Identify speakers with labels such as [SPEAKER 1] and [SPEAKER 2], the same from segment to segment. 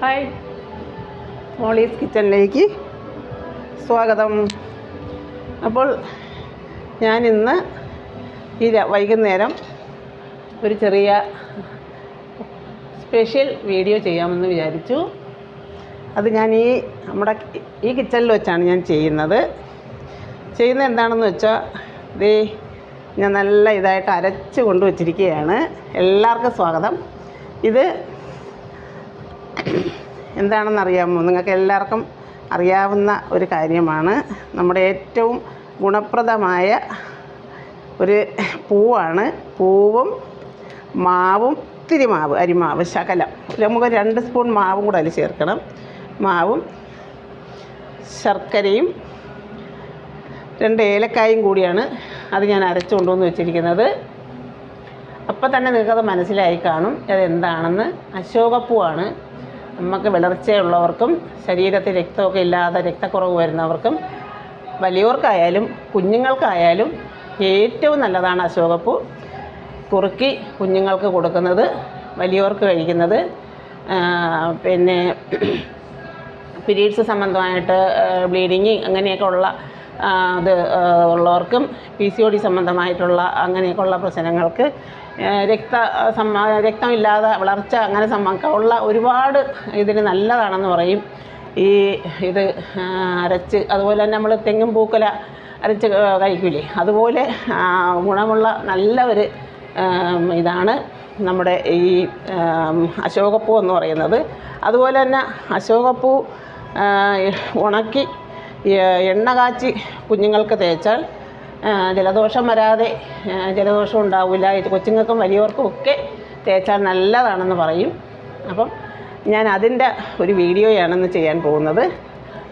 [SPEAKER 1] Hi, Molly's കിച്ചണിലേക്ക് സ്വാഗതം. അപ്പോൾ ഞാനിന്ന് വൈകുന്നേരം ഒരു ചെറിയ സ്പെഷ്യൽ വീഡിയോ ചെയ്യാമെന്ന് വിചാരിച്ചു. അത് ഞാൻ നമ്മുടെ കിച്ചണിൽ വെച്ചാണ് ഞാൻ ചെയ്യുന്നത് എന്താണെന്ന് വെച്ചാൽ ഞാൻ നല്ല ഇതായിട്ട് അരച്ച് കൊണ്ടുവച്ചിരിക്കുകയാണ്. എല്ലാവർക്കും സ്വാഗതം. ഇത് എന്താണെന്നറിയാമോ? നിങ്ങൾക്ക് എല്ലാവർക്കും അറിയാവുന്ന ഒരു കാര്യമാണ്. നമ്മുടെ ഏറ്റവും ഗുണപ്രദമായ ഒരു പൂവാണ്. പൂവും മാവും, ഇത്തിരി മാവ്, അരിമാവ് ശകലം, നമുക്ക് 2 സ്പൂൺ മാവും കൂടെ അതിൽ ചേർക്കണം. മാവും ശർക്കരയും 2 ഏലക്കായും കൂടിയാണ് അത് ഞാൻ അരച്ചു കൊണ്ടുവന്ന് വെച്ചിരിക്കുന്നത്. അപ്പം തന്നെ നിങ്ങൾക്കത് മനസ്സിലായി കാണും അതെന്താണെന്ന്. അശോകപ്പൂവാണ്. നമുക്ക് വളർച്ചയുള്ളവർക്കും ശരീരത്തിൽ രക്തമൊക്കെ ഇല്ലാതെ രക്തക്കുറവ് വരുന്നവർക്കും വലിയവർക്കായാലും കുഞ്ഞുങ്ങൾക്കായാലും ഏറ്റവും നല്ലതാണ് അശോകപ്പൂ. കുറുക്കി കുഞ്ഞുങ്ങൾക്ക് കൊടുക്കുന്നത്, വലിയവർക്ക് കഴിക്കുന്നത്. പിന്നെ പീരീഡ്സ് സംബന്ധമായിട്ട് ബ്ലീഡിങ് അങ്ങനെയൊക്കെ ഉള്ള ഉള്ളവർക്കും PCOD സംബന്ധമായിട്ടുള്ള അങ്ങനെയൊക്കെയുള്ള പ്രശ്നങ്ങൾക്ക് രക്തമില്ലാതെ വളർച്ച അങ്ങനെ ഉള്ള ഒരുപാട് ഇതിന് നല്ലതാണെന്ന് പറയും. ഇത് അരച്ച്, അതുപോലെ തന്നെ നമ്മൾ തെങ്ങും പൂക്കല അരച്ച് കഴിക്കില്ലേ, അതുപോലെ ഗുണമുള്ള നല്ല ഒരു ഇതാണ് നമ്മുടെ അശോകപ്പൂ എന്ന് പറയുന്നത്. അതുപോലെ തന്നെ അശോകപ്പൂ ഉണക്കി എണ്ണ കാച്ചി കുഞ്ഞുങ്ങൾക്ക് തേച്ചാൽ ജലദോഷം വരാതെ, ജലദോഷം ഉണ്ടാവില്ല. കൊച്ചുങ്ങൾക്കും വലിയവർക്കും ഒക്കെ തേച്ചാൽ നല്ലതാണെന്ന് പറയും. അപ്പം ഞാൻ അതിൻ്റെ ഒരു വീഡിയോയാണെന്ന് ചെയ്യാൻ പോകുന്നത്.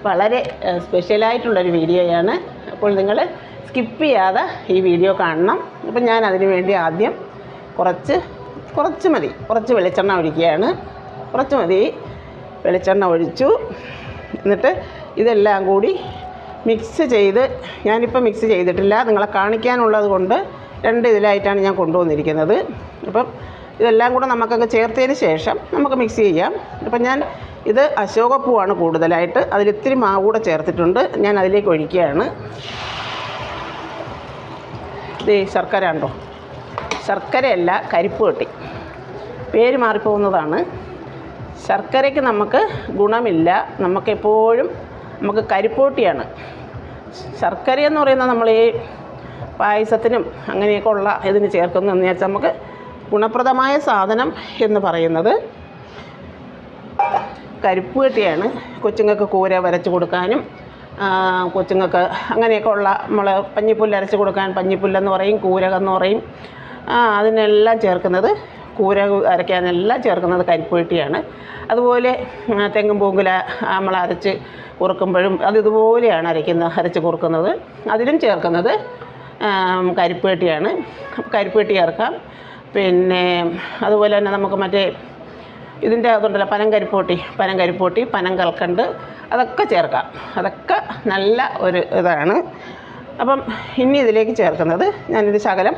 [SPEAKER 1] വളരെ സ്പെഷ്യലായിട്ടുള്ളൊരു വീഡിയോയാണ്. അപ്പോൾ നിങ്ങൾ സ്കിപ്പ് ചെയ്യാതെ ഈ വീഡിയോ കാണണം. അപ്പം ഞാൻ അതിന് വേണ്ടി ആദ്യം കുറച്ച് മതി, കുറച്ച് വെളിച്ചെണ്ണ ഒഴിക്കുകയാണ്. കുറച്ച് മതി വെളിച്ചെണ്ണ ഒഴിച്ചു. എന്നിട്ട് ഇതെല്ലാം കൂടി മിക്സ് ചെയ്ത്, ഞാനിപ്പോൾ മിക്സ് ചെയ്തിട്ടില്ല, നിങ്ങളെ കാണിക്കാനുള്ളത് കൊണ്ട് 2 ഇതിലായിട്ടാണ് ഞാൻ കൊണ്ടുവന്നിരിക്കുന്നത്. അപ്പം ഇതെല്ലാം കൂടെ നമുക്കങ്ങ് ചേർത്തതിന് ശേഷം നമുക്ക് മിക്സ് ചെയ്യാം. അപ്പം ഞാൻ ഇത് അശോകപ്പൂവാണ് കൂടുതലായിട്ട്, അതിലിത്തിരി മാവ് കൂടെ ചേർത്തിട്ടുണ്ട്. ഞാൻ അതിലേക്ക് ഒഴിക്കുകയാണ്. ശർക്കര ഉണ്ടോ? ശർക്കരയല്ല, കരിപ്പ് കെട്ടി, പേര് മാറിപ്പോകുന്നതാണ്. ശർക്കരയ്ക്ക് നമുക്ക് ഗുണമില്ല. നമുക്കെപ്പോഴും കരിപ്പോട്ടിയാണ്. ശർക്കര എന്ന് പറയുന്നത് നമ്മൾ ഈ പായസത്തിനും അങ്ങനെയൊക്കെ ഉള്ള ഇതിന് ചേർക്കുന്നതെന്ന് വെച്ചാൽ നമുക്ക് ഗുണപ്രദമായ സാധനം എന്ന് പറയുന്നത് കരിപ്പ് കെട്ടിയാണ്. കൊച്ചുങ്ങൾക്ക് കൂര വരച്ച് കൊടുക്കാനും, കൊച്ചുങ്ങൾക്ക് അങ്ങനെയൊക്കെ ഉള്ള നമ്മൾ പഞ്ഞിപ്പുല്ല് അരച്ച് കൊടുക്കാൻ പഞ്ഞിപ്പുല്ലെന്ന് പറയും, കൂരകെന്ന് പറയും. അതിനെല്ലാം ചേർക്കുന്നത്, കൂര അരയ്ക്കാനെല്ലാം ചേർക്കുന്നത് കരിപ്പ് കെട്ടിയാണ്. അതുപോലെ തെങ്ങും പൂങ്കുല നമ്മൾ അരച്ച് കുറുക്കുമ്പോഴും ഇതുപോലെയാണ് അരച്ച് കുറുക്കുന്നത്. അതിലും ചേർക്കുന്നത് കരിപ്പ് കെട്ടിയാണ്. കരിപ്പ് കെട്ടി ചേർക്കാം. പിന്നെ അതുപോലെ തന്നെ നമുക്ക് മറ്റേ ഇതിൻ്റെ അതുണ്ടല്ലോ, പനം കരിപ്പോട്ടി, പനം കൽക്കണ്ട്, അതൊക്കെ ചേർക്കാം. അതൊക്കെ നല്ല ഒരു ഇതാണ്. അപ്പം ഇനി ഇതിലേക്ക് ചേർക്കുന്നത്, ഞാനിത് ശകലം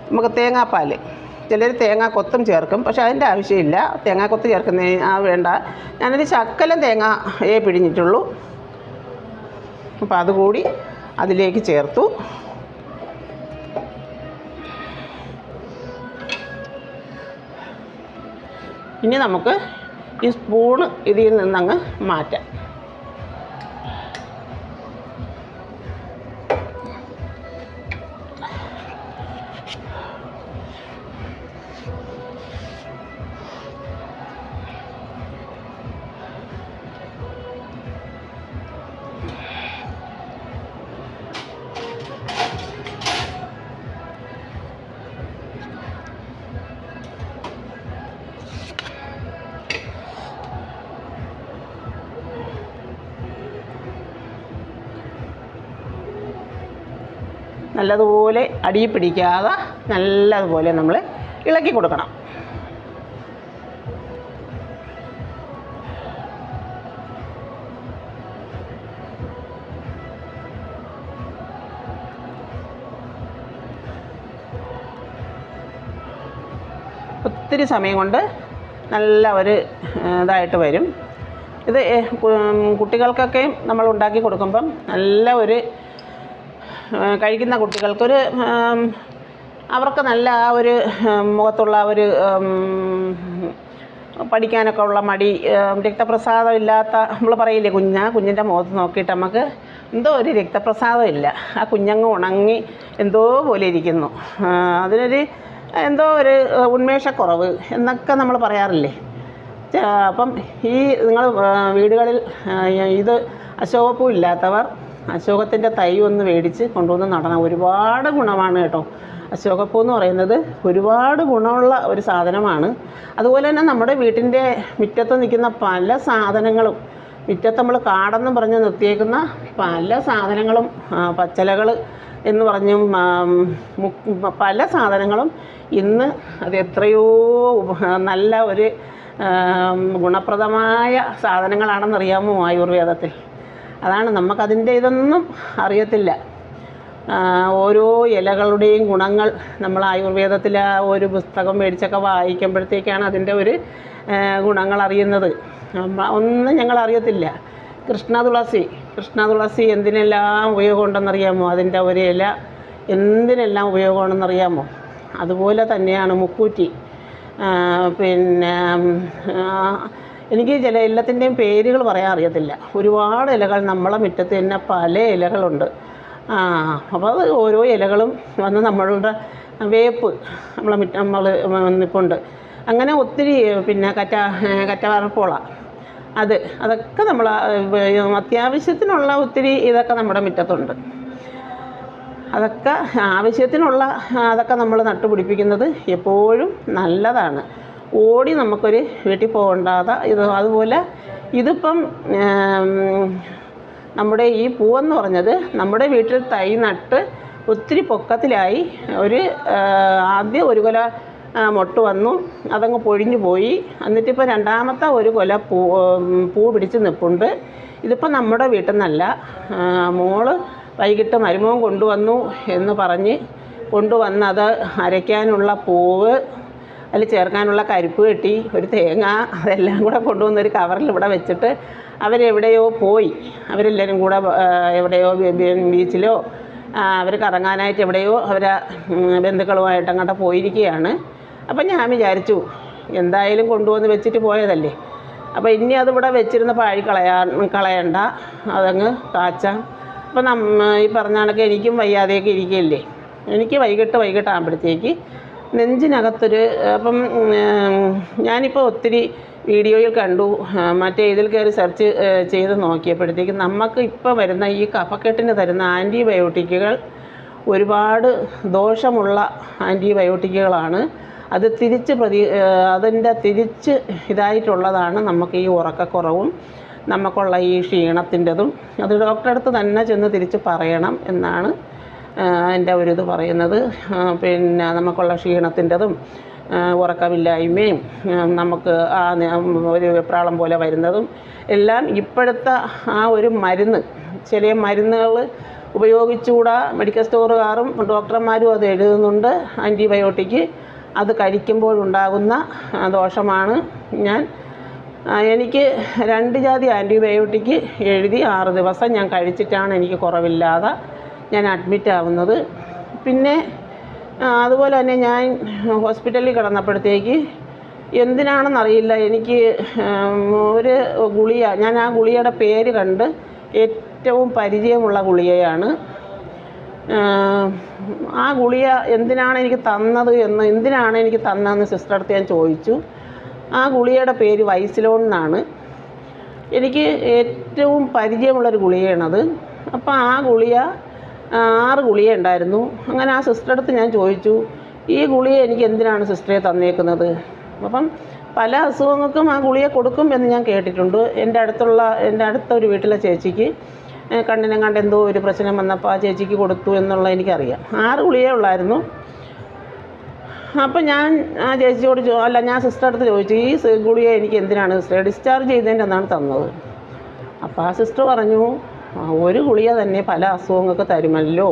[SPEAKER 1] നമുക്ക് തേങ്ങാപ്പാൽ, ചിലർ തേങ്ങാക്കൊത്തും ചേർക്കും, പക്ഷെ അതിൻ്റെ ആവശ്യമില്ല. തേങ്ങാക്കൊത്ത് ചേർക്കുന്ന വേണ്ട. ഞാനൊരു ശകലം തേങ്ങയെ പിഴിഞ്ഞിട്ടുള്ളൂ. അപ്പോൾ അതുകൂടി അതിലേക്ക് ചേർത്തു. ഇനി നമുക്ക് ഈ സ്പൂണ് ഇതിൽ നിന്നങ്ങ് മാറ്റാം. നല്ലതുപോലെ അടിയിൽ പിടിക്കാതെ നല്ലതുപോലെ നമ്മൾ ഇളക്കി കൊടുക്കണം. ഒത്തിരി സമയം കൊണ്ട് നല്ല ഒരു ഇതായിട്ട് വരും. ഇത് കുട്ടികൾക്കൊക്കെ നമ്മൾ ഉണ്ടാക്കി കൊടുക്കുമ്പം നല്ല ഒരു കഴിക്കുന്ന കുട്ടികൾക്കൊരു അവർക്ക് നല്ല ആ ഒരു മുഖത്തുള്ള ഒരു പഠിക്കാനൊക്കെ ഉള്ള മടി, രക്തപ്രസാദം ഇല്ലാത്ത നമ്മൾ പറയില്ലേ കുഞ്ഞിൻ്റെ മുഖത്ത് നോക്കിയിട്ട് നമുക്ക് എന്തോ ഒരു രക്തപ്രസാദം ഇല്ല, ആ കുഞ്ഞങ്ങ് ഉണങ്ങി എന്തോ പോലെ ഇരിക്കുന്നു, അതിനൊരു എന്തോ ഒരു ഉന്മേഷക്കുറവ് എന്നൊക്കെ നമ്മൾ പറയാറില്ലേ. അപ്പം ഈ നിങ്ങൾ വീടുകളിൽ ഇത് അശോകപ്പൂ ഇല്ലാത്തവർ അശോകത്തിൻ്റെ തൈ ഒന്ന് മേടിച്ച് കൊണ്ടുവന്ന് നടണം. ഒരുപാട് ഗുണമാണ് കേട്ടോ. അശോകപ്പൂ എന്ന് പറയുന്നത് ഒരുപാട് ഗുണമുള്ള ഒരു സാധനമാണ്. അതുപോലെ തന്നെ നമ്മുടെ വീട്ടിൻ്റെ മുറ്റത്ത് നിൽക്കുന്ന പല സാധനങ്ങളും, മുറ്റത്ത് നമ്മൾ കാടെന്ന് പറഞ്ഞ് നിർത്തിയേക്കുന്ന പല സാധനങ്ങളും, പച്ചിലകൾ എന്ന് പറഞ്ഞും പല സാധനങ്ങളും ഇന്ന് അത് എത്രയോ നല്ല ഒരു ഗുണപ്രദമായ സാധനങ്ങളാണെന്നറിയാമോ ആയുർവേദത്തിൽ. അതാണ് നമുക്കതിൻ്റെ ഇതൊന്നും അറിയത്തില്ല. ഓരോ ഇലകളുടെയും ഗുണങ്ങൾ നമ്മൾ ആയുർവേദത്തിൽ ആ ഒരു പുസ്തകം മേടിച്ചൊക്കെ വായിക്കുമ്പോഴത്തേക്കാണ് അതിൻ്റെ ഒരു ഗുണങ്ങൾ അറിയുന്നത്. ഒന്നും ഞങ്ങൾ അറിയത്തില്ല. കൃഷ്ണ തുളസി എന്തിനെല്ലാം ഉപയോഗമുണ്ടെന്നറിയാമോ? അതിൻ്റെ ഒരു ഇല എന്തിനെല്ലാം ഉപയോഗമാണെന്നറിയാമോ? അതുപോലെ തന്നെയാണ് മുക്കൂറ്റി. പിന്നെ എനിക്ക് ചില എല്ലാത്തിൻ്റെയും പേരുകൾ പറയാൻ അറിയത്തില്ല. ഒരുപാട് ഇലകൾ നമ്മളെ മുറ്റത്ത് തന്നെ പല ഇലകളുണ്ട്. അപ്പോൾ അത് ഓരോ ഇലകളും വന്ന് നമ്മളുടെ വേപ്പ് നമ്മൾ നിൽപ്പുണ്ട്. അങ്ങനെ ഒത്തിരി പിന്നെ കറ്റവറപ്പോള അതൊക്കെ നമ്മൾ അത്യാവശ്യത്തിനുള്ള ഒത്തിരി ഇതൊക്കെ നമ്മുടെ മുറ്റത്തുണ്ട്. അതൊക്കെ ആവശ്യത്തിനുള്ള അതൊക്കെ നമ്മൾ നട്ടുപിടിപ്പിക്കുന്നത് എപ്പോഴും നല്ലതാണ്. ഓടി നമുക്കൊരു വീട്ടിൽ പോകണ്ടാതെ അതുപോലെ ഇതിപ്പം നമ്മുടെ ഈ പൂവെന്ന് പറഞ്ഞത് നമ്മുടെ വീട്ടിൽ തൈ നട്ട് ഒത്തിരി പൊക്കത്തിലായി ആദ്യം ഒരു കൊല മൊട്ട് വന്നു, അതങ്ങ് പൊഴിഞ്ഞു പോയി. എന്നിട്ടിപ്പോൾ രണ്ടാമത്തെ ഒരു കൊല പൂ പിടിച്ച് നിൽപ്പുണ്ട്. ഇതിപ്പോൾ നമ്മുടെ വീട്ടിൽ നിന്നല്ല, മോള് വൈകിട്ട് മരുമോൻ കൊണ്ടുവന്നു എന്ന് പറഞ്ഞ് കൊണ്ടുവന്നത് അരയ്ക്കാനുള്ള പൂവ്, അതിൽ ചേർക്കാനുള്ള കരിപ്പ് കെട്ടി, ഒരു തേങ്ങ, അതെല്ലാം കൂടെ കൊണ്ടുവന്നൊരു കവറിൽ ഇവിടെ വെച്ചിട്ട് അവരെവിടെയോ പോയി. അവരെല്ലാവരും കൂടെ എവിടെയോ ബീച്ചിലോ അവർ കറങ്ങാനായിട്ട് എവിടെയോ അവരെ ബന്ധുക്കളുമായിട്ട് അങ്ങോട്ട് പോയിരിക്കുകയാണ്. അപ്പം ഞാൻ വിചാരിച്ചു എന്തായാലും കൊണ്ടുവന്ന് വെച്ചിട്ട് പോയതല്ലേ, അപ്പോൾ ഇനി അതിവിടെ വെച്ചിരുന്ന കളയണ്ട, അതങ്ങ് കാച്ചാം. അപ്പം ഈ പറഞ്ഞ കണക്ക് എനിക്കും വയ്യാതെയൊക്കെ ഇരിക്കുകയല്ലേ, എനിക്ക് വൈകിട്ടാകുമ്പോഴത്തേക്ക് നെഞ്ചിനകത്തൊരു അപ്പം ഞാനിപ്പോൾ ഒത്തിരി വീഡിയോയിൽ കണ്ടു, മറ്റേ ഇതിൽ കയറി സെർച്ച് ചെയ്ത് നോക്കിയപ്പോഴത്തേക്ക് നമുക്ക് ഇപ്പോൾ വരുന്ന ഈ കഫക്കെട്ടിന് തരുന്ന ആൻറ്റിബയോട്ടിക്കുകൾ ഒരുപാട് ദോഷമുള്ള ആൻറ്റിബയോട്ടിക്കുകളാണ്. അത് അതിൻ്റെ തിരിച്ച് ഇതായിട്ടുള്ളതാണ് നമുക്ക് ഈ ഉറക്കക്കുറവും നമുക്കുള്ള ഈ ക്ഷീണത്തിൻ്റെതും. അത് ഡോക്ടറെ അടുത്ത് തന്നെ ചെന്ന് തിരിച്ച് പറയണം എന്നാണ് എൻ്റെ ഒരിത് പറയുന്നത്. പിന്നെ നമുക്കുള്ള ക്ഷീണത്തിൻ്റെതും ഉറക്കമില്ലായ്മയും നമുക്ക് ഒരു വെപ്രാളം പോലെ വരുന്നതും എല്ലാം ഇപ്പോഴത്തെ ആ ഒരു ചില മരുന്നുകൾ ഉപയോഗിച്ചുകൂടാ. മെഡിക്കൽ സ്റ്റോറുകാരും ഡോക്ടർമാരും അത് എഴുതുന്നുണ്ട്, ആൻറ്റിബയോട്ടിക്ക്. അത് കഴിക്കുമ്പോഴുണ്ടാകുന്ന ദോഷമാണ്. എനിക്ക് 2 ജാതി ആൻറ്റിബയോട്ടിക്ക് എഴുതി 6 ദിവസം ഞാൻ കഴിച്ചിട്ടാണ് എനിക്ക് കുറവില്ലാതെ ഞാൻ അഡ്മിറ്റ് ആവുന്നത്. പിന്നെ അതുപോലെ തന്നെ ഞാൻ ഹോസ്പിറ്റലിൽ കിടന്നപ്പോഴത്തേക്ക് എന്തിനാണെന്നറിയില്ല, എനിക്ക് ഒരു ഗുളിക, ഞാൻ ആ ഗുളികയുടെ പേര് കണ്ട് ഏറ്റവും പരിചയമുള്ള ഗുളികയാണ്. ആ ഗുളിക എന്തിനാണ് എനിക്ക് തന്നതെന്ന് സിസ്റ്റർ അടുത്ത് ഞാൻ ചോദിച്ചു. ആ ഗുളികയുടെ പേര് വൈസിലോൺ എന്നാണ്. എനിക്ക് ഏറ്റവും പരിചയമുള്ളൊരു ഗുളികയാണത്. അപ്പോൾ ആ ഗുളിക 6 ഗുളിക ഉണ്ടായിരുന്നു. അങ്ങനെ ആ സിസ്റ്റർ അടുത്ത് ഞാൻ ചോദിച്ചു, ഈ ഗുളിക എനിക്ക് എന്തിനാണ് സിസ്റ്ററെ തന്നേക്കുന്നത്? അപ്പം പല അസുഖങ്ങൾക്കും ആ ഗുളിക കൊടുക്കും എന്ന് ഞാൻ കേട്ടിട്ടുണ്ട്. എൻ്റെ അടുത്ത ഒരു വീട്ടിലെ ചേച്ചിക്ക് കണ്ണിനും കണ്ട് എന്തോ ഒരു പ്രശ്നം വന്നപ്പോൾ ആ ചേച്ചിക്ക് കൊടുത്തു എന്നുള്ള എനിക്കറിയാം. 6 ഗുളികയേ ഉള്ളായിരുന്നു. അപ്പം ഞാൻ ആ ചേച്ചിയോട് ഞാൻ സിസ്റ്റർ അടുത്ത് ചോദിച്ചു, ഈ ഗുളിക എനിക്ക് എന്തിനാണ് സിസ്റ്റർ ഡിസ്ചാർജ് ചെയ്തതിൻ്റെ എന്നാണ് തന്നത്? അപ്പോൾ ആ സിസ്റ്റർ പറഞ്ഞു, ഒരു ഗുളിക തന്നെ പല അസുഖങ്ങൾക്ക് തരുമല്ലോ.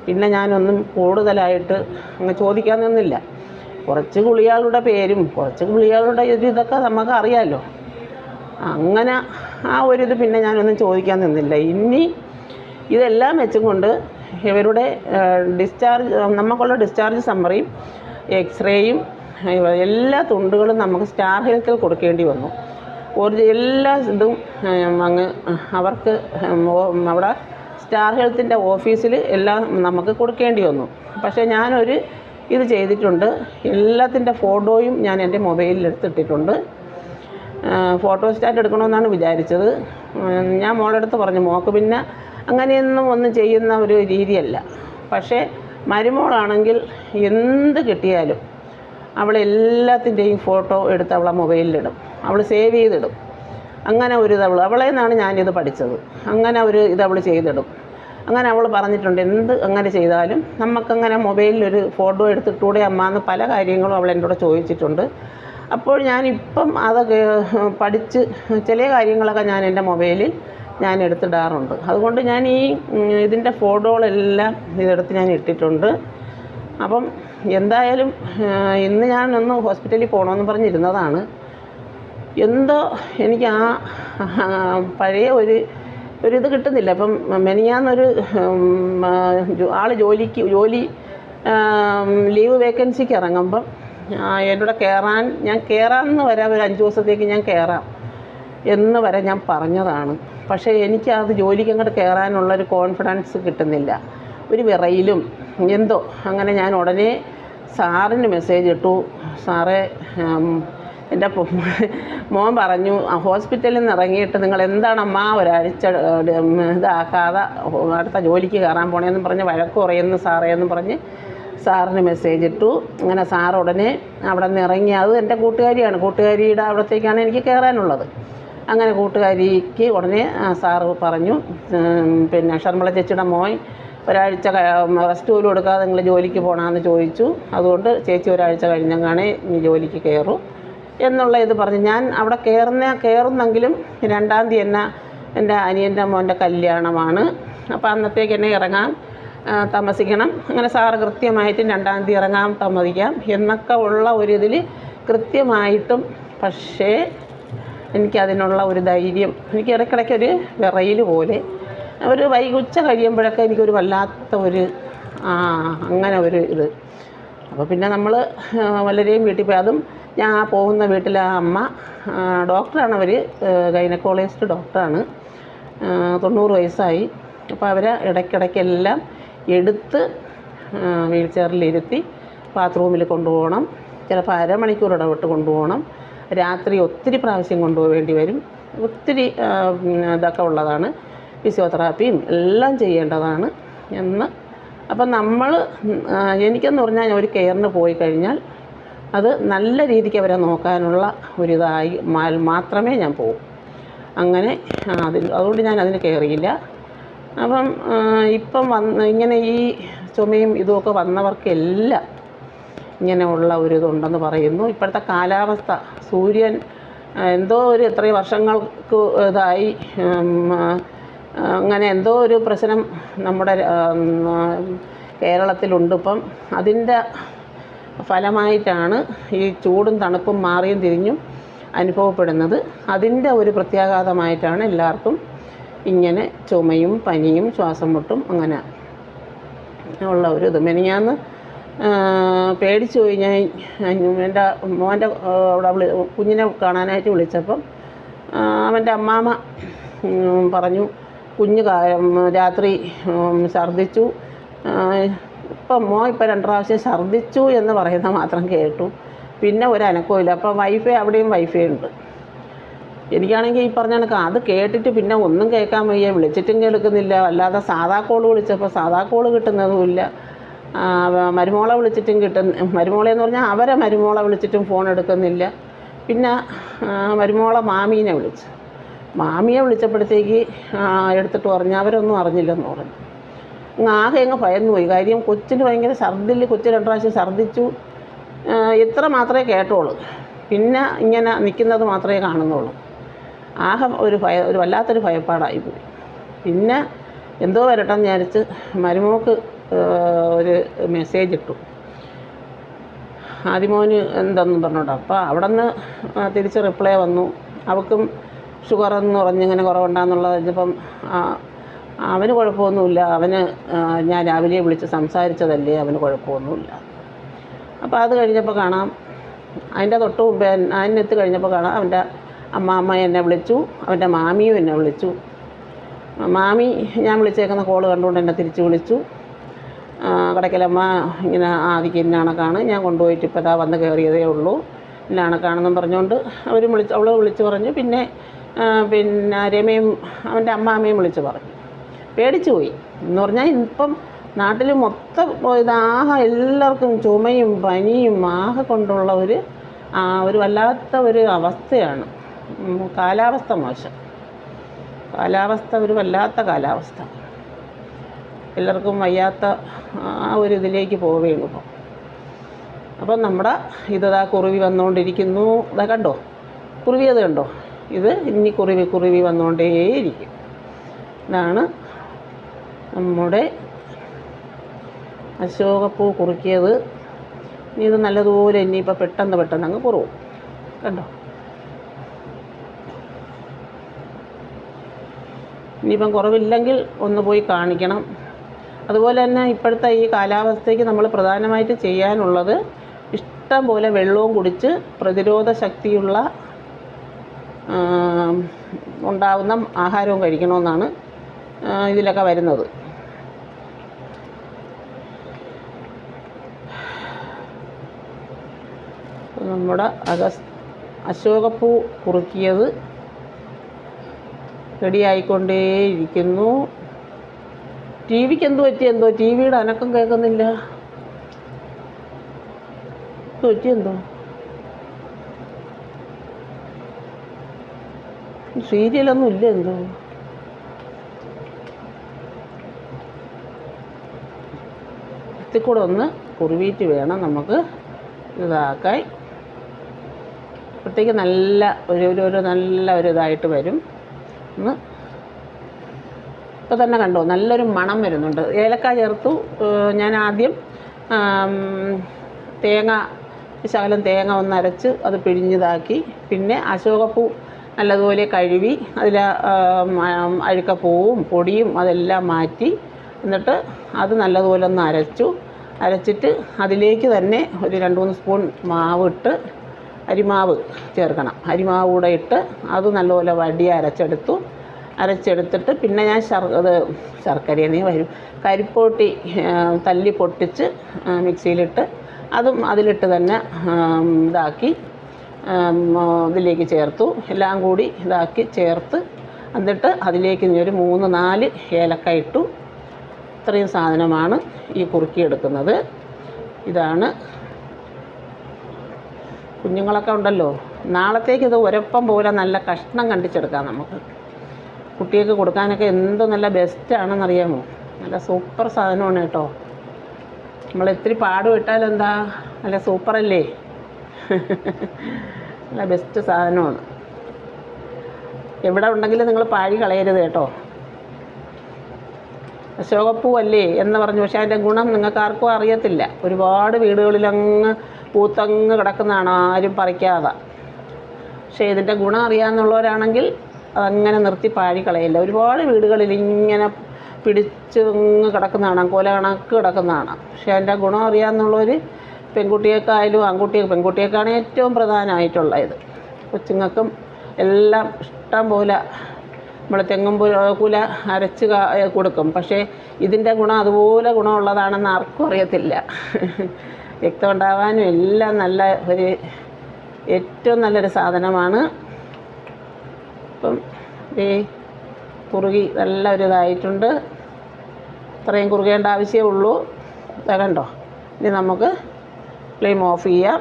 [SPEAKER 1] പിന്നെ ഞാനൊന്നും കൂടുതലായിട്ട് അങ്ങ് ചോദിക്കാൻ നിന്നില്ല. കുറച്ച് ഗുളികകളുടെ പേരും കുറച്ച് ഗുളികകളുടെ ഇതൊക്കെ നമുക്ക് അറിയാമല്ലോ. അങ്ങനെ ആ ഒരിത് പിന്നെ ഞാനൊന്നും ചോദിക്കാൻ നിന്നില്ല. ഇനി ഇതെല്ലാം വെച്ചും കൊണ്ട് ഇവരുടെ നമുക്കുള്ള ഡിസ്ചാർജ് സമ്മറിയും എക്സ്റേയും എല്ലാ തുണ്ടുകളും നമുക്ക് സ്റ്റാർ ഹെൽത്തിൽ കൊടുക്കേണ്ടി വന്നു. എല്ലാ ഇതും അങ്ങ് അവർക്ക് അവിടെ സ്റ്റാർ ഹെൽത്തിൻ്റെ ഓഫീസിൽ എല്ലാം നമുക്ക് കൊടുക്കേണ്ടി വന്നു. പക്ഷേ ഞാനൊരു ഇത് ചെയ്തിട്ടുണ്ട്. എല്ലാത്തിൻ്റെ ഫോട്ടോയും ഞാൻ എൻ്റെ മൊബൈലിൽ എടുത്തിട്ടിട്ടുണ്ട്. ഫോട്ടോസ്റ്റാറ്റ് എടുക്കണമെന്നാണ് വിചാരിച്ചത്. ഞാൻ മോളുടെ അടുത്ത് പറഞ്ഞു, മോൾക്ക് പിന്നെ ഒന്നും ചെയ്യുന്ന ഒരു രീതിയല്ല. പക്ഷേ മരുമോളാണെങ്കിൽ എന്ത് കിട്ടിയാലും അവൾ എല്ലാത്തിൻ്റെയും ഫോട്ടോ എടുത്ത് അവളെ മൊബൈലിലിടും, അവൾ സേവ് ചെയ്തിടും. അങ്ങനെ ഒരു അവളെ നിന്നാണ് ഞാനിത് പഠിച്ചത്. അങ്ങനെ ഒരു അവൾ ചെയ്തിടും. അങ്ങനെ അവൾ പറഞ്ഞിട്ടുണ്ട്, എന്ത് അങ്ങനെ ചെയ്താലും നമുക്കങ്ങനെ മൊബൈലിലൊരു ഫോട്ടോ എടുത്തിട്ടൂടെ അമ്മ എന്ന് പല കാര്യങ്ങളും അവൾ എന്നോട് ചോദിച്ചിട്ടുണ്ട്. അപ്പോൾ ഞാനിപ്പം അതൊക്കെ പഠിച്ച് ചില കാര്യങ്ങളൊക്കെ ഞാൻ എൻ്റെ മൊബൈലിൽ ഞാൻ എടുത്തിടാറുണ്ട്. അതുകൊണ്ട് ഞാൻ ഇതിൻ്റെ ഫോട്ടോകളെല്ലാം ഇതെടുത്ത് ഞാൻ ഇട്ടിട്ടുണ്ട്. അപ്പം എന്തായാലും ഇന്ന് ഞാനൊന്ന് ഹോസ്പിറ്റലിൽ പോകണമെന്ന് പറഞ്ഞിരുന്നതാണ്. എന്തോ എനിക്ക് പഴയ ഒരിത് കിട്ടുന്നില്ല. ഇപ്പം മെനിഞ്ഞാന്നൊരു ജോലി ലീവ് വേക്കൻസിക്ക് ഇറങ്ങുമ്പം എന്നോട് ഞാൻ കയറാമെന്ന് വരാം, ഒരു 5 ദിവസത്തേക്ക് ഞാൻ കയറാം എന്ന് വരെ ഞാൻ പറഞ്ഞതാണ്. പക്ഷേ എനിക്കത് ജോലിക്ക് അങ്ങോട്ട് കയറാനുള്ളൊരു കോൺഫിഡൻസ് കിട്ടുന്നില്ല. ഒരു വിറയിലും എന്തോ അങ്ങനെ ഞാൻ ഉടനെ സാറിന് മെസ്സേജ് ഇട്ടു. സാറേ, എൻ്റെ മോൻ ഹോസ്പിറ്റലിൽ നിന്ന് ഇറങ്ങിയിട്ട് നിങ്ങൾ എന്താണമ്മ ഒരാഴ്ച ഇതാക്കാതെ അടുത്ത ജോലിക്ക് കയറാൻ പോണേന്ന് പറഞ്ഞ് വഴക്ക് കുറയുന്നു സാറേ എന്ന് പറഞ്ഞ് സാറിന് മെസ്സേജ് ഇട്ടു. അങ്ങനെ സാർ ഉടനെ അവിടെ നിന്ന് ഇറങ്ങി. അത് എൻ്റെ കൂട്ടുകാരിയുടെ അവിടത്തേക്കാണ് എനിക്ക് കയറാനുള്ളത്. അങ്ങനെ കൂട്ടുകാരിക്ക് ഉടനെ സാറ് പറഞ്ഞു, പിന്നെ ഷർമിള ചേച്ചിയുടെ മോൻ ഒരാഴ്ച റെസ്റ്റ് പോലും കൊടുക്കാതെ നിങ്ങൾ ജോലിക്ക് പോകണമെന്ന് ചോദിച്ചു. അതുകൊണ്ട് ചേച്ചി ഒരാഴ്ച കഴിഞ്ഞാണ് ജോലിക്ക് കയറും എന്നുള്ള ഇത് പറഞ്ഞ് ഞാൻ അവിടെ കയറുന്നെങ്കിലും 2-ാം തീയതി തന്നെ എൻ്റെ അനിയൻ്റെ മോൻ്റെ കല്യാണമാണ്. അപ്പോൾ അന്നത്തേക്ക് എന്നെ ഇറങ്ങാൻ താമസിക്കണം. അങ്ങനെ സാറ് കൃത്യമായിട്ടും 2-ാം തീയതി ഇറങ്ങാൻ സമ്മതിക്കാം എന്നൊക്കെ ഉള്ള ഒരിതിൽ കൃത്യമായിട്ടും. പക്ഷേ എനിക്കതിനുള്ള ഒരു ധൈര്യം, എനിക്ക് ഇടയ്ക്കിടയ്ക്കൊരു വിറയിൽ പോലെ ഒരു ഉച്ച കഴിയുമ്പോഴൊക്കെ എനിക്കൊരു വല്ലാത്ത ഒരു അങ്ങനെ ഒരു ഇത്. അപ്പോൾ പിന്നെ നമ്മൾ വളരെയും വീട്ടിൽ പോയി. അതും ഞാൻ പോകുന്ന വീട്ടിലെ അമ്മ ഡോക്ടറാണ്. അവർ ഗൈനക്കോളജിസ്റ്റ് ഡോക്ടറാണ്. 90 വയസ്സായി. അപ്പോൾ അവരെ ഇടയ്ക്കിടയ്ക്കെല്ലാം എടുത്ത് വീൽ ചെയറിലിരുത്തി ബാത്റൂമിൽ കൊണ്ടുപോകണം. ചിലപ്പോൾ അരമണിക്കൂർ ഇടവിട്ട് കൊണ്ടുപോകണം. രാത്രി ഒത്തിരി പ്രാവശ്യം കൊണ്ടുപോകേണ്ടി വരും. ഒത്തിരി ഇതൊക്കെ ഉള്ളതാണ്. ഫിസിയോതെറാപ്പിയും എല്ലാം ചെയ്യേണ്ടതാണ് എന്ന്. അപ്പം എനിക്കെന്ന് പറഞ്ഞാൽ ഒരു കെയറിന് പോയി കഴിഞ്ഞാൽ അത് നല്ല രീതിക്ക് അവരെ നോക്കാനുള്ള ഒരിതായി മാത്രമേ ഞാൻ പോകും. അങ്ങനെ അതുകൊണ്ട് ഞാൻ അതിന് കയറിയില്ല. അപ്പം ഇപ്പം ഇങ്ങനെ ഈ ചുമയും ഇതുമൊക്കെ വന്നവർക്കെല്ലാം ഇങ്ങനെയുള്ള ഒരിതുണ്ടെന്ന് പറയുന്നു. ഇപ്പോഴത്തെ കാലാവസ്ഥ, സൂര്യൻ എന്തോ എത്രയോ വർഷങ്ങൾക്ക് ഇതായി അങ്ങനെ എന്തോ ഒരു പ്രശ്നം നമ്മുടെ കേരളത്തിലുണ്ട്. ഇപ്പം അതിൻ്റെ ഫലമായിട്ടാണ് ഈ ചൂടും തണുപ്പും മാറിയും തിരിഞ്ഞും അനുഭവപ്പെടുന്നത്. അതിൻ്റെ ഒരു പ്രത്യാഘാതമായിട്ടാണ് എല്ലാവർക്കും ഇങ്ങനെ ചുമയും പനിയും ശ്വാസം മുട്ടും അങ്ങനെ ഉള്ള ഒരു ഇത്. മെനിഞ്ഞാന്ന് പേടിച്ചു പോയി. ഞാൻ എൻ്റെ മോൻ്റെ അവിടെ കുഞ്ഞിനെ കാണാനായിട്ട് വിളിച്ചപ്പം അവൻ്റെ അമ്മാമ്മ പറഞ്ഞു, കുഞ്ഞ് രാത്രി ഛർദ്ദിച്ചു. ഇപ്പം 2 പ്രാവശ്യം ഛർദ്ദിച്ചു എന്ന് പറയുന്നത് മാത്രം കേട്ടു. പിന്നെ ഒരു അനക്കമില്ല. അപ്പോൾ അവിടെയും വൈഫൈ ഉണ്ട്. എനിക്കാണെങ്കിൽ ഈ പറഞ്ഞ കണക്ക് അത് കേട്ടിട്ട് പിന്നെ ഒന്നും കേൾക്കാൻ വയ്യ. വിളിച്ചിട്ടും കേൾക്കുന്നില്ല. അല്ലാതെ സാധാ കോൾ വിളിച്ചപ്പോൾ സാധാ കോൾ കിട്ടുന്നതുമില്ല. മരുമോളെ വിളിച്ചിട്ടും മരുമോളെന്ന് പറഞ്ഞാൽ അവരെ മരുമോളെ വിളിച്ചിട്ടും ഫോൺ എടുക്കുന്നില്ല. പിന്നെ മരുമോളെ മാമിയെ വിളിച്ചപ്പോഴത്തേക്ക് എടുത്തിട്ട് പറഞ്ഞു അവരൊന്നും അറിഞ്ഞില്ലെന്ന് പറഞ്ഞു. ആകെ ഭയന്നു പോയി. കാര്യം കൊച്ചിന് ഭയങ്കര കൊച്ച് 2 പ്രാവശ്യം ഛർദ്ദിച്ചു. ഇത്ര മാത്രമേ കേട്ടോളൂ. പിന്നെ ഇങ്ങനെ നിൽക്കുന്നത് മാത്രമേ കാണുന്നുള്ളൂ. ആകെ ഒരു വല്ലാത്തൊരു ഭയപ്പാടായിപ്പോയി. പിന്നെ എന്തോ വരട്ടെന്ന് വിചാരിച്ച് മരുമോൾക്ക് ഒരു മെസ്സേജ് ഇട്ടു, ആദിമോന് എന്തെന്ന് പറഞ്ഞോട്ടോ. അപ്പോൾ അവിടെ നിന്ന് തിരിച്ച് റിപ്ലൈ വന്നു. അവൾക്കും ഷുഗറെന്ന് പറഞ്ഞിങ്ങനെ കുറവുണ്ടാകുന്നുള്ളത് വെച്ചപ്പം അവന് കുഴപ്പമൊന്നുമില്ല, അവന് ഞാൻ രാവിലെ വിളിച്ച് സംസാരിച്ചതല്ലേ, അവന് കുഴപ്പമൊന്നുമില്ല. അപ്പോൾ അത് കഴിഞ്ഞപ്പോൾ കാണാം, അതിൻ്റെ തൊട്ട് മുമ്പേ അതിനെത്തി കഴിഞ്ഞപ്പോൾ കാണാം അവൻ്റെ അമ്മാമ്മ എന്നെ വിളിച്ചു, അവൻ്റെ മാമിയും എന്നെ വിളിച്ചു. മാമി ഞാൻ വിളിച്ചേക്കുന്ന കോള് കണ്ടുകൊണ്ട് എന്നെ തിരിച്ച് വിളിച്ചു. കടയ്ക്കലമ്മ ഇങ്ങനെ ആദിക്ക് ഇന്ന കണക്കാണ്, ഞാൻ കൊണ്ടുപോയിട്ട് ഇപ്പോൾ ഇതാ വന്ന് കയറിയതേ ഉള്ളൂ, ഇന്ന കണക്കാണെന്നും പറഞ്ഞുകൊണ്ട് അവൾ വിളിച്ച് പറഞ്ഞു. പിന്നെ രമയും അവൻ്റെ അമ്മാമ്മയും വിളിച്ച് പറഞ്ഞു. പേടിച്ചു പോയി എന്ന് പറഞ്ഞാൽ ഇപ്പം നാട്ടിൽ മൊത്തം എല്ലാവർക്കും ചുമയും പനിയും കൊണ്ടുള്ള ഒരു വല്ലാത്ത ഒരു അവസ്ഥയാണ്. കാലാവസ്ഥ മോശം, കാലാവസ്ഥ ഒരു വല്ലാത്ത കാലാവസ്ഥ, എല്ലാവർക്കും വയ്യാത്ത ഒരു ഇതിലേക്ക് പോവുകയാണ് ഇപ്പം. അപ്പം നമ്മുടെ ഇതാ കുറുവി വന്നുകൊണ്ടിരിക്കുന്നു. ഇതാ കണ്ടോ കുറുവി, അത് കണ്ടോ, ഇത് ഇനി കുറുവി വന്നുകൊണ്ടേയിരിക്കും. ഇതാണ് നമ്മുടെ അശോകപ്പൂ കുറുക്കിയത്. ഇനി ഇത് നല്ലതുപോലെ ഇനിയിപ്പോൾ പെട്ടെന്ന് അങ്ങ് കുറുവും. കണ്ടോ, ഇനിയിപ്പം കുറവില്ലെങ്കിൽ ഒന്ന് പോയി കാണിക്കണം. അതുപോലെ തന്നെ ഇപ്പോഴത്തെ ഈ കാലാവസ്ഥയ്ക്ക് നമ്മൾ പ്രധാനമായിട്ട് ചെയ്യാനുള്ളത് ഇഷ്ടം പോലെ വെള്ളവും കുടിച്ച് പ്രതിരോധ ശക്തിയുള്ള ഉണ്ടാവുന്ന ആഹാരവും കഴിക്കണമെന്നാണ് ഇതിലൊക്കെ വരുന്നത്. നമ്മുടെ അശോകപ്പൂ കുറുക്കിയത് റെഡിയായിക്കൊണ്ടേയിരിക്കുന്നു. ടി വിക്ക് എന്ത് പറ്റിയെന്തോ, ടി വിയുടെ അനക്കം കേൾക്കുന്നില്ല, പറ്റിയെന്തോ, സീരിയലൊന്നും ഇല്ല എന്തോ. കൂടെ ഒന്ന് കുറുവീറ്റ് വേണം നമുക്ക് ഇതാക്കാൻ. അപ്പോഴത്തേക്ക് നല്ല ഒരു ഇതായിട്ട് വരും. ഒന്ന് ഇപ്പോൾ തന്നെ കണ്ടോ, നല്ലൊരു മണം വരുന്നുണ്ട്. ഏലക്ക ചേർത്തു. ഞാൻ ആദ്യം ശകലം തേങ്ങ ഒന്ന് അരച്ച് അത് പിഴിഞ്ഞതാക്കി. പിന്നെ അശോകപ്പൂ നല്ലതുപോലെ കഴുകി അതിൽ അഴുക്കപ്പൂവും പൊടിയും അതെല്ലാം മാറ്റി, എന്നിട്ട് അത് നല്ലതുപോലെ ഒന്ന് അരച്ചിട്ട് അതിലേക്ക് തന്നെ ഒരു 2-3 സ്പൂൺ മാവിട്ട്, അരിമാവ് ചേർക്കണം. അരിമാവ് കൂടെ ഇട്ട് അത് നല്ലപോലെ അരച്ചെടുത്തിട്ട് പിന്നെ ഞാൻ ശർക്കരയെന്നേ വരും, കരിപ്പോട്ടി തല്ലി പൊട്ടിച്ച് മിക്സിയിലിട്ട് അതും അതിലിട്ട് തന്നെ ഇതാക്കി ഇതിലേക്ക് ചേർത്തു. എല്ലാം കൂടി ചേർത്ത് എന്നിട്ട് അതിലേക്ക് ഒരു 3-4 ഏലക്ക ഇട്ടു. ഇത്രയും സാധനമാണ് ഈ കുറുക്കിയെടുക്കുന്നത്. ഇതാണ്. കുഞ്ഞുങ്ങളൊക്കെ ഉണ്ടല്ലോ, നാളത്തേക്ക് ഇത് ഒരപ്പം പോലെ നല്ല കഷ്ണം കണ്ടിച്ചെടുക്കാം നമുക്ക്. കുട്ടികൾക്ക് കൊടുക്കാനൊക്കെ എന്ത് നല്ല ബെസ്റ്റാണെന്നറിയാമോ, നല്ല സൂപ്പർ സാധനമാണ് കേട്ടോ. നമ്മൾ ഇത്തിരി പാടുപെട്ടാലെന്താ, നല്ല സൂപ്പറല്ലേ. നല്ല ബെസ്റ്റ് സാധനമാണ്. എവിടെ ഉണ്ടെങ്കിലും നിങ്ങൾ പാഴി കളയരുത് കേട്ടോ. അശോകപ്പൂവല്ലേ എന്ന് പറഞ്ഞു, പക്ഷേ അതിൻ്റെ ഗുണം നിങ്ങൾക്ക് ആർക്കും അറിയത്തില്ല. ഒരുപാട് വീടുകളിലങ്ങ് പൂത്തങ്ങ് കിടക്കുന്നതാണ്, ആരും പറിക്കാതെ. പക്ഷേ ഇതിൻ്റെ ഗുണം അറിയാമെന്നുള്ളവരാണെങ്കിൽ അതങ്ങനെ നിർത്തി പാഴി കളയില്ല. ഒരുപാട് വീടുകളിൽ ഇങ്ങനെ പിടിച്ചങ്ങ് കിടക്കുന്നതാണ്, കൊല കണക്ക് കിടക്കുന്നതാണ്. പക്ഷേ അതിൻ്റെ ഗുണം അറിയാമെന്നുള്ളവർ പെൺകുട്ടികൾക്കായാലും പെൺകുട്ടികൾക്കാണ് ഏറ്റവും പ്രധാനമായിട്ടുള്ള ഇത്. കൊച്ചുങ്ങൾക്കും എല്ലാം ഇഷ്ടം പോലെ നമ്മൾ തെങ്ങും കുല അരച്ച് കൊടുക്കും. പക്ഷേ ഇതിൻ്റെ ഗുണം അതുപോലെ ഗുണമുള്ളതാണെന്ന് ആർക്കും അറിയത്തില്ല. രക്തം ഉണ്ടാകാനും എല്ലാം നല്ല ഏറ്റവും നല്ലൊരു സാധനമാണ്. ഇപ്പം കുറുകി നല്ല ഇതായിട്ടുണ്ട്. ഇത്രയും കുറുകേണ്ട ആവശ്യമേ ഉള്ളൂ. കണ്ടോ, ഇനി നമുക്ക് ഫ്ലെയിം ഓഫ് ചെയ്യാം.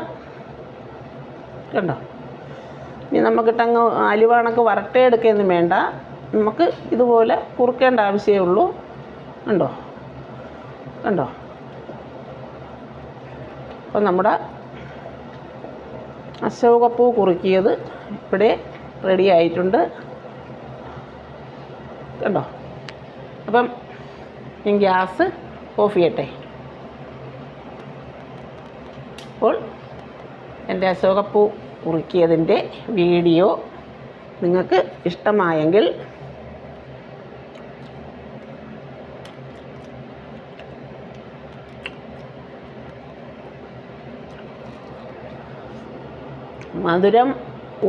[SPEAKER 1] കണ്ടോ, ഇനി നമുക്കിട്ടങ്ങ് അലുവ കണക്ക് വരട്ടിയെടുക്കുകയൊന്നും വേണ്ട, നമുക്ക് ഇതുപോലെ കുറുക്കേണ്ട ആവശ്യമേ ഉള്ളൂ. കണ്ടോ, അപ്പം നമ്മുടെ അശോകപ്പൂ കുറുക്കിയത് ഇവിടെ റെഡി ആയിട്ടുണ്ട്. കണ്ടോ, അപ്പം ഞാൻ ഗ്യാസ് ഓഫ് ചെയ്യട്ടെ. അപ്പോൾ എൻ്റെ അശോകപ്പൂ കുറുക്കിയതിൻ്റെ വീഡിയോ നിങ്ങൾക്ക് ഇഷ്ടമായെങ്കിൽ മധുരം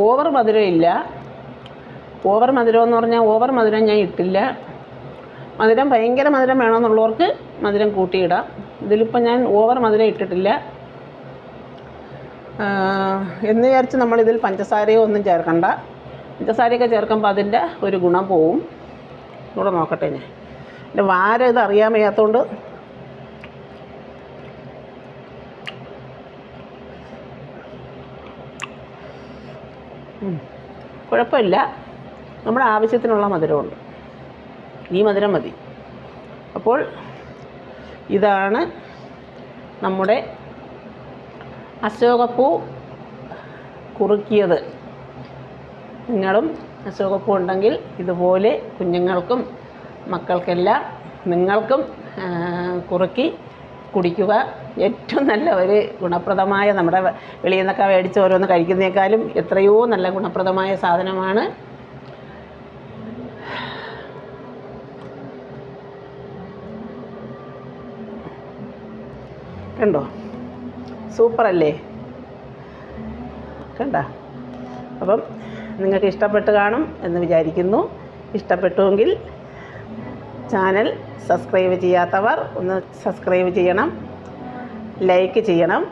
[SPEAKER 1] ഓവർ മധുരമില്ല. ഓവർ മധുരം എന്ന് പറഞ്ഞാൽ ഓവർ മധുരം ഞാൻ ഇട്ടില്ല. മധുരം ഭയങ്കര മധുരം വേണമെന്നുള്ളവർക്ക് മധുരം കൂട്ടിയിടാം. ഇതിലിപ്പോൾ ഞാൻ ഓവർ മധുരം ഇട്ടിട്ടില്ല. എന്ന് വിചാരിച്ച് നമ്മളിതിൽ പഞ്ചസാരയോ ഒന്നും ചേർക്കണ്ട. പഞ്ചസാരയൊക്കെ ചേർക്കുമ്പോൾ അതിൻ്റെ ഒരു ഗുണം പോവും. ഇവിടെ നോക്കട്ടെ, ഞാൻ എൻ്റെ വാര ഇത് അറിയാൻ വയ്യാത്തതുകൊണ്ട് കുഴപ്പമില്ല. നമ്മുടെ ആവശ്യത്തിനുള്ള മധുരമുണ്ട്. ഈ മധുരം മതി. അപ്പോൾ ഇതാണ് നമ്മുടെ അശോകപ്പൂ കുറുക്കിയത്. നിങ്ങളും അശോകപ്പൂ ഉണ്ടെങ്കിൽ ഇതുപോലെ കുഞ്ഞുങ്ങൾക്കും മക്കൾക്കെല്ലാം നിങ്ങൾക്കും കുറുക്കി കുടിക്കുക. ഏറ്റവും നല്ല ഒരു ഗുണപ്രദമായ, നമ്മുടെ വെളിയിൽ നിന്നൊക്കെ മേടിച്ച് ഓരോന്ന് കഴിക്കുന്നതിനേക്കാളും എത്രയോ നല്ല ഗുണപ്രദമായ സാധനമാണ്. കണ്ടോ, സൂപ്പറല്ലേ? കണ്ട. അപ്പം നിങ്ങൾക്ക് ഇഷ്ടപ്പെട്ട് കാണും എന്ന് വിചാരിക്കുന്നു. ഇഷ്ടപ്പെട്ടുവെങ്കിൽ ചാനൽ സബ്സ്ക്രൈബ് ചെയ്യാത്തവർ ഒന്ന് സബ്സ്ക്രൈബ് ചെയ്യണം, ലൈക്ക് ചെയ്യണം,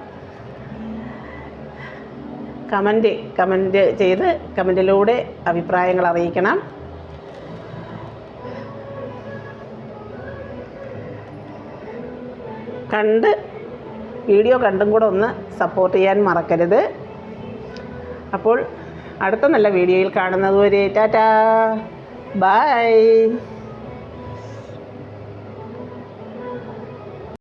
[SPEAKER 1] കമൻറ്റ് ചെയ്ത് കമൻറ്റിലൂടെ അഭിപ്രായങ്ങൾ അറിയിക്കണം. വീഡിയോ കണ്ടും കൂടെ ഒന്ന് സപ്പോർട്ട് ചെയ്യാൻ മറക്കരുത്. അപ്പോൾ അടുത്ത നല്ല വീഡിയോയിൽ കാണുന്നത് വരെ ടാറ്റാ, ബൈ.